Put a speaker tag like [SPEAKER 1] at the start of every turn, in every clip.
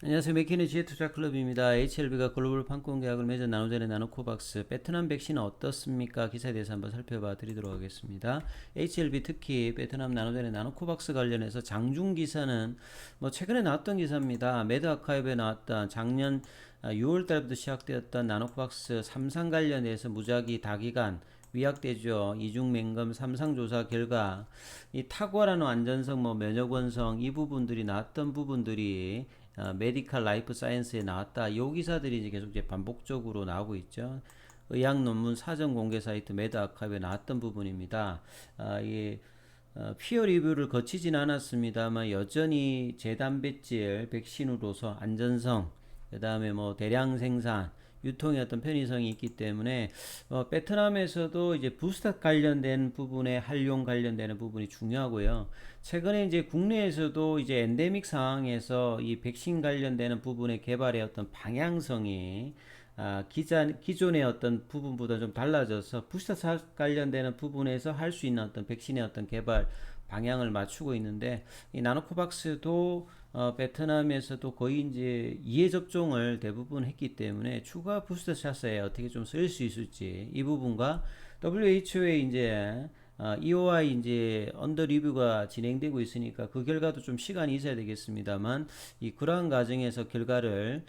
[SPEAKER 1] 안녕하세요. 맥키니 지혜투자클럽입니다. HLB가 글로벌 판권 계약을 맺은 나노젠의 나노코박스 베트남 백신은 어떻습니까? 기사에 대해서 한번 살펴봐 드리도록 하겠습니다. HLB 특히 베트남 나노젠의 나노코박스 관련해서 장중 기사는 뭐 최근에 나왔던 기사입니다. 매드아카이브에 나왔던 작년 6월 달부터 시작되었던 나노코박스 3상 관련해서 무작위 다기간 위약되죠. 이중 맹금 3상 조사 결과 이 탁월한 안전성, 뭐 면역 원성 이 부분들이 나왔던 부분들이 메디컬 라이프 사이언스에 나왔다. 이 기사들이 이제 계속 이제 반복적으로 나오고 있죠. 의학 논문 사전 공개 사이트 매드 아카이브에 나왔던 부분입니다. 이 피어 리뷰를 거치진 않았습니다만 여전히 재단백질 백신으로서 안전성, 그 다음에 뭐 대량 생산, 유통의 어떤 편의성이 있기 때문에 베트남에서도 이제 부스터 관련된 부분에 활용 관련되는 부분이 중요하고요. 최근에 이제 국내에서도 이제 엔데믹 상황에서 이 백신 관련되는 부분의 개발의 어떤 방향성이 기존의 어떤 부분보다 좀 달라져서 부스터 관련되는 부분에서 할 수 있는 어떤 백신의 어떤 개발 방향을 맞추고 있는데 이 나노코박스도 베트남에서도 거의 이제 2회 접종을 대부분 했기 때문에 추가 부스터 샷에 어떻게 좀 쓸 수 있을지 이 부분과 WHO의 이제 EOI 이제 언더 리뷰가 진행되고 있으니까 그 결과도 좀 시간이 있어야 되겠습니다만 이 그러한 과정에서 결과를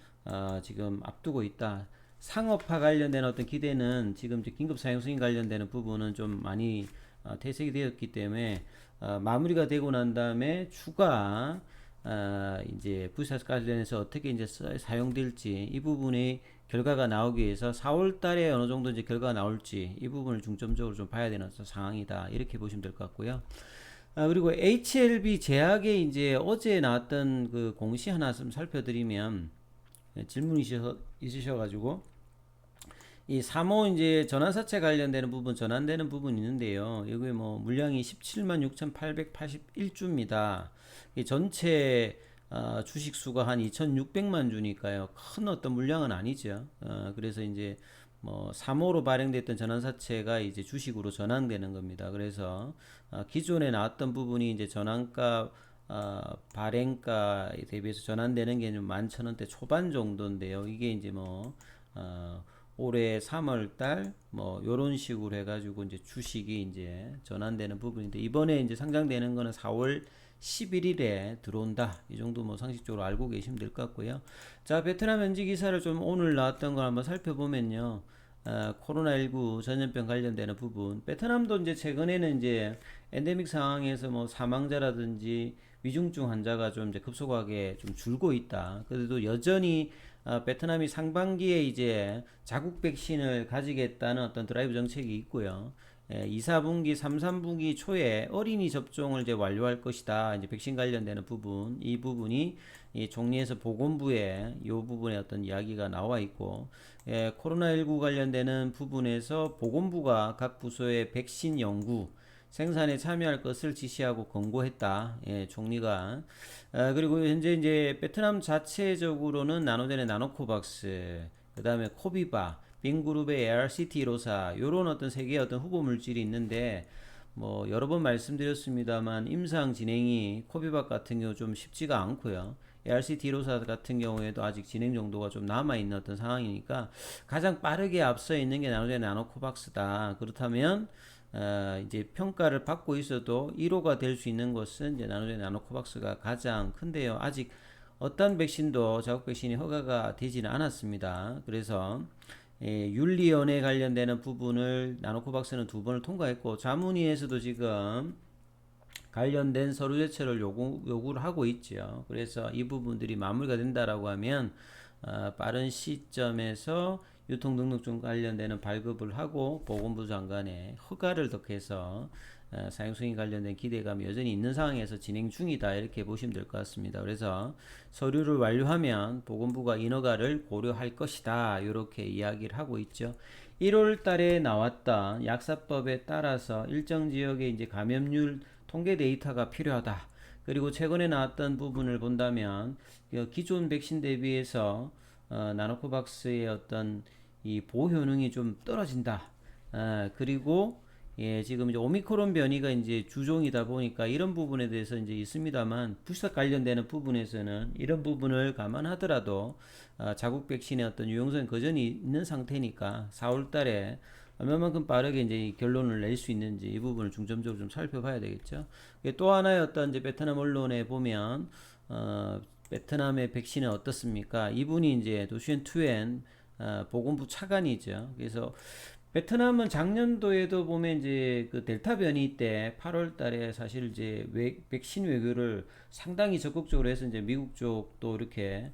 [SPEAKER 1] 지금 앞두고 있다. 상업화 관련된 어떤 기대는 지금 긴급 사용 승인 관련되는 부분은 좀 많이 퇴색이 되었기 때문에 마무리가 되고 난 다음에 추가 이제 부사 관련해서 어떻게 이제 사용될지 이 부분의 결과가 나오기 위해서 4월 달에 어느 정도 이제 결과가 나올지 이 부분을 중점적으로 좀 봐야 되는 상황이다. 이렇게 보시면 될 것 같고요. 그리고 HLB 제약에 이제 어제 나왔던 그 공시 하나 좀 살펴드리면 질문이 있으셔가지고 이 3호 이제 전환사채 관련되는 부분 전환되는 부분이 있는데요. 여기 뭐 물량이 17만 6,881주입니다. 이 전체 주식 수가 한 2,600만 주니까요. 큰 어떤 물량은 아니죠. 그래서 이제 뭐 3호로 발행됐던 전환사채가 이제 주식으로 전환되는 겁니다. 그래서 기존에 나왔던 부분이 이제 전환가 발행가에 대비해서 전환되는 게 좀 11,000원대 초반 정도인데요. 이게 이제 뭐 올해 3월 달 뭐 요런 식으로 해가지고 이제 주식이 이제 전환되는 부분인데 이번에 이제 상장되는 거는 4월 11일에 들어온다. 이 정도 뭐 상식적으로 알고 계시면 될 것 같고요. 자, 베트남 현지 기사를 좀 오늘 나왔던 걸 한번 살펴보면요. 코로나19 전염병 관련되는 부분. 베트남도 이제 최근에는 이제 엔데믹 상황에서 뭐 사망자라든지 위중증 환자가 좀 이제 급속하게 좀 줄고 있다. 그래도 여전히 베트남이 상반기에 이제 자국 백신을 가지겠다는 어떤 드라이브 정책이 있고요. 2, 4분기, 3, 3분기 초에 어린이 접종을 이제 완료할 것이다. 이제 백신 관련되는 부분, 이 부분이 이 총리에서 보건부에 이 부분에 어떤 이야기가 나와 있고, 코로나19 관련되는 부분에서 보건부가 각 부서의 백신 연구, 생산에 참여할 것을 지시하고 권고했다. 총리가. 그리고 현재 이제 베트남 자체적으로는 나노젠의 나노코박스, 그 다음에 코비바, 빈그룹의 ARCT 로사, 요런 어떤 세 개의 어떤 후보 물질이 있는데, 뭐 여러 번 말씀드렸습니다만 임상 진행이 코비박 같은 경우 좀 쉽지가 않고요. ARCT 로사 같은 경우에도 아직 진행 정도가 좀 남아 있는 어떤 상황이니까 가장 빠르게 앞서 있는 게 나노젠 나노코박스다. 그렇다면 이제 평가를 받고 있어도 1호가 될 수 있는 것은 이제 나노젠 나노코박스가 가장 큰데요. 아직 어떤 백신도 자국 백신이 허가가 되지는 않았습니다. 그래서 윤리연에 관련되는 부분을 나노코박스는 두 번을 통과했고 자문위에서도 지금 관련된 서류 제출을 요구를 하고 있죠. 그래서 이 부분들이 마무리가 된다라고 하면 빠른 시점에서 유통등록증 관련되는 발급을 하고 보건부 장관의 허가를 덕해서 사용 승인 관련된 기대감이 여전히 있는 상황에서 진행 중이다 이렇게 보시면 될 것 같습니다. 그래서 서류를 완료하면 보건부가 인허가를 고려할 것이다 이렇게 이야기를 하고 있죠. 1월 달에 나왔던 약사법에 따라서 일정 지역의 이제 감염률 통계 데이터가 필요하다. 그리고 최근에 나왔던 부분을 본다면 기존 백신 대비해서 나노코박스의 어떤 이 보호 효능이 좀 떨어진다. 그리고 예, 지금 이제 오미크론 변이가 이제 주종이다 보니까 이런 부분에 대해서 이제 있습니다만 부스터 관련되는 부분에서는 이런 부분을 감안하더라도 자국 백신의 어떤 유용성이 여전히 있는 상태니까 4월 달에 얼마만큼 빠르게 이제 결론을 낼 수 있는지 이 부분을 중점적으로 좀 살펴봐야 되겠죠. 또 하나의 어떤 이제 베트남 언론에 보면 베트남의 백신은 어떻습니까? 이분이 이제 도슈엔 투엔 보건부 차관이죠. 그래서 베트남은 작년도에도 보면 이제 그 델타 변이 때 8월 달에 사실 이제 백신 외교를 상당히 적극적으로 해서 이제 미국 쪽도 이렇게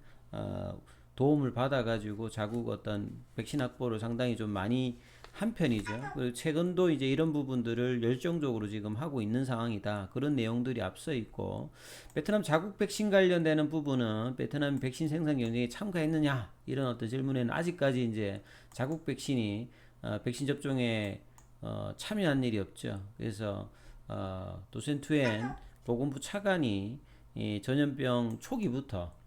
[SPEAKER 1] 도움을 받아가지고 자국 어떤 백신 확보를 상당히 좀 많이 한 편이죠. 그리고 최근도 이제 이런 부분들을 열정적으로 지금 하고 있는 상황이다. 그런 내용들이 앞서 있고, 베트남 자국 백신 관련되는 부분은 베트남 백신 생산 경쟁에 참가했느냐 이런 어떤 질문에는 아직까지 이제 자국 백신이 백신 접종에 참여한 일이 없죠. 그래서 도센투엔 보건부 차관이 이 전염병 초기부터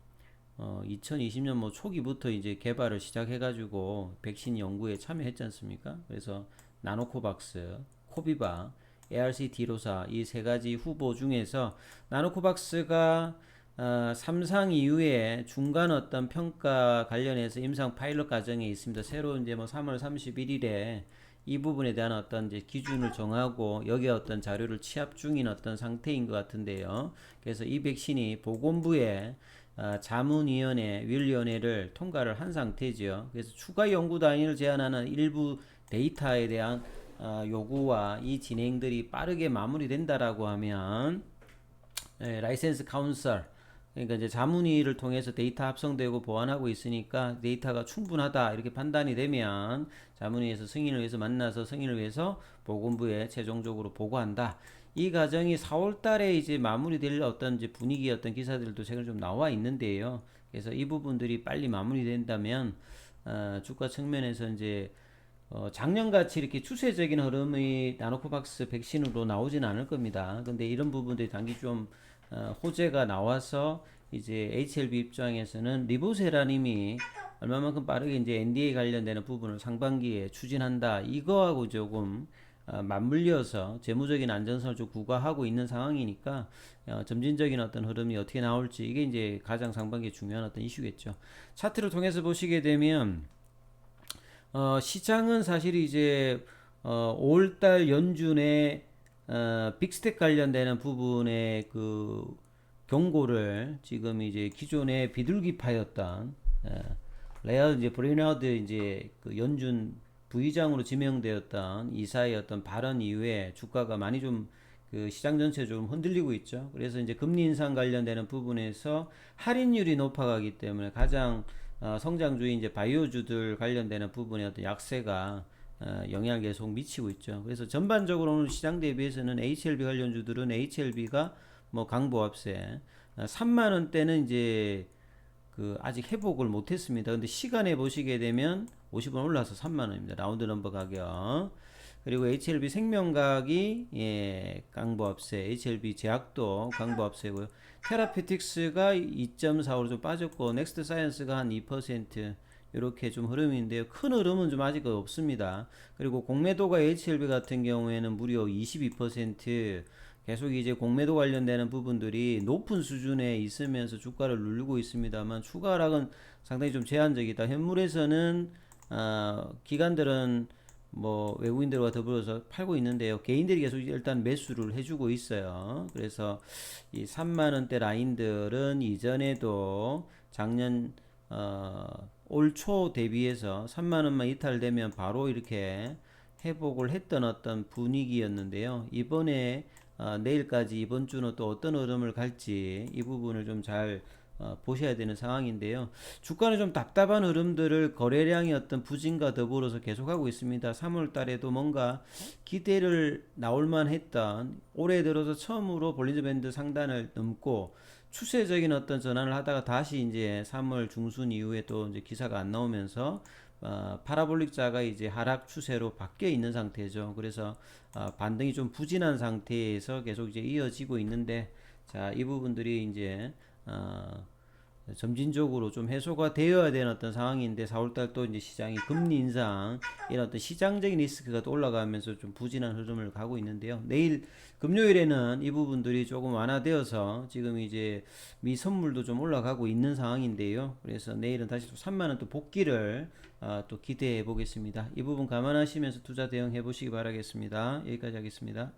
[SPEAKER 1] 2020년 뭐 초기부터 이제 개발을 시작해가지고 백신 연구에 참여했지 않습니까? 그래서 나노코박스, 코비바, ARC-D로사 이 세 가지 후보 중에서 나노코박스가 3상 이후에 중간 어떤 평가 관련해서 임상 파일럿 과정에 있습니다. 새로 이제 뭐 3월 31일에 이 부분에 대한 어떤 이제 기준을 정하고 여기에 어떤 자료를 취합 중인 어떤 상태인 것 같은데요. 그래서 이 백신이 보건부에 자문위원회, 윤리위원회를 통과를 한 상태죠. 그래서 추가 연구 단위를 제한하는 일부 데이터에 대한 요구와 이 진행들이 빠르게 마무리된다라고 하면 라이센스 카운슬 그러니까 이제 자문위를 통해서 데이터 합성되고 보완하고 있으니까 데이터가 충분하다 이렇게 판단이 되면 자문위에서 승인을 위해서 만나서 승인을 위해서 보건부에 최종적으로 보고한다. 이 과정이 4월 달에 이제 마무리될 어떤 이제 분위기 어떤 기사들도 최근 좀 나와 있는데요. 그래서 이 부분들이 빨리 마무리된다면 주가 측면에서 이제 작년같이 이렇게 추세적인 흐름의 나노코박스 백신으로 나오지는 않을 겁니다. 근데 이런 부분들이 단기 좀 호재가 나와서 이제 HLB 입장에서는 리보세라님이 얼마만큼 빠르게 이제 NDA 관련되는 부분을 상반기에 추진한다. 이거하고 조금 맞물려서 재무적인 안전성을 좀 구가하고 있는 상황이니까 점진적인 어떤 흐름이 어떻게 나올지 이게 이제 가장 상반기에 중요한 어떤 이슈겠죠. 차트를 통해서 보시게 되면 시장은 사실 이제 5월달 연준에 빅스택 관련되는 부분의 그 경고를 지금 이제 기존의 비둘기파였던 레어 이제 브레이나드 이제 그 연준 부의장으로 지명되었던 이사의 어떤 발언 이후에 주가가 많이 좀 그 시장 전체 좀 흔들리고 있죠. 그래서 이제 금리 인상 관련되는 부분에서 할인율이 높아가기 때문에 가장 성장주의 이제 바이오주들 관련되는 부분에 어떤 약세가 영향을 계속 미치고 있죠. 그래서 전반적으로는 시장 대비해서는 HLB 관련주들은 HLB가 뭐 강보합세 3만 원대는 이제 그 아직 회복을 못했습니다. 근데 시간에 보시게 되면 50원 올라서 3만 원입니다. 라운드 넘버 가격. 그리고 HLB 생명과학이 강보합세, HLB 제약도 강보합세고요. 테라피틱스가 2.45로 좀 빠졌고 넥스트 사이언스가 한 2% 이렇게 좀 흐름인데요. 큰 흐름은 좀 아직 없습니다. 그리고 공매도가 HLB 같은 경우에는 무려 22% 계속 이제 공매도 관련되는 부분들이 높은 수준에 있으면서 주가를 누르고 있습니다만 추가 하락은 상당히 좀 제한적이다. 현물에서는 기관들은 뭐 외국인들과 더불어서 팔고 있는데요. 개인들이 계속 일단 매수를 해주고 있어요. 그래서 이 3만 원대 라인들은 이전에도 작년 올 초 대비해서 3만 원만 이탈되면 바로 이렇게 회복을 했던 어떤 분위기였는데요. 이번에 내일까지 이번 주는 또 어떤 흐름을 갈지 이 부분을 좀 잘 보셔야 되는 상황인데요. 주가는 좀 답답한 흐름들을 거래량의 어떤 부진과 더불어서 계속하고 있습니다. 3월 달에도 뭔가 기대를 나올만 했던 올해 들어서 처음으로 볼린저 밴드 상단을 넘고 추세적인 어떤 전환을 하다가 다시 이제 3월 중순 이후에 또 이제 기사가 안 나오면서 파라볼릭자가 이제 하락 추세로 바뀌어 있는 상태죠. 그래서 반등이 좀 부진한 상태에서 계속 이제 이어지고 있는데 자, 이 부분들이 이제 점진적으로 좀 해소가 되어야 되는 어떤 상황인데 4월달 또 이제 시장이 금리 인상 이런 어떤 시장적인 리스크가 또 올라가면서 좀 부진한 흐름을 가고 있는데요. 내일 금요일에는 이 부분들이 조금 완화되어서 지금 이제 미 선물도 좀 올라가고 있는 상황인데요. 그래서 내일은 다시 또 3만 원 또 복귀를 또 기대해 보겠습니다. 이 부분 감안하시면서 투자 대응해 보시기 바라겠습니다. 여기까지 하겠습니다.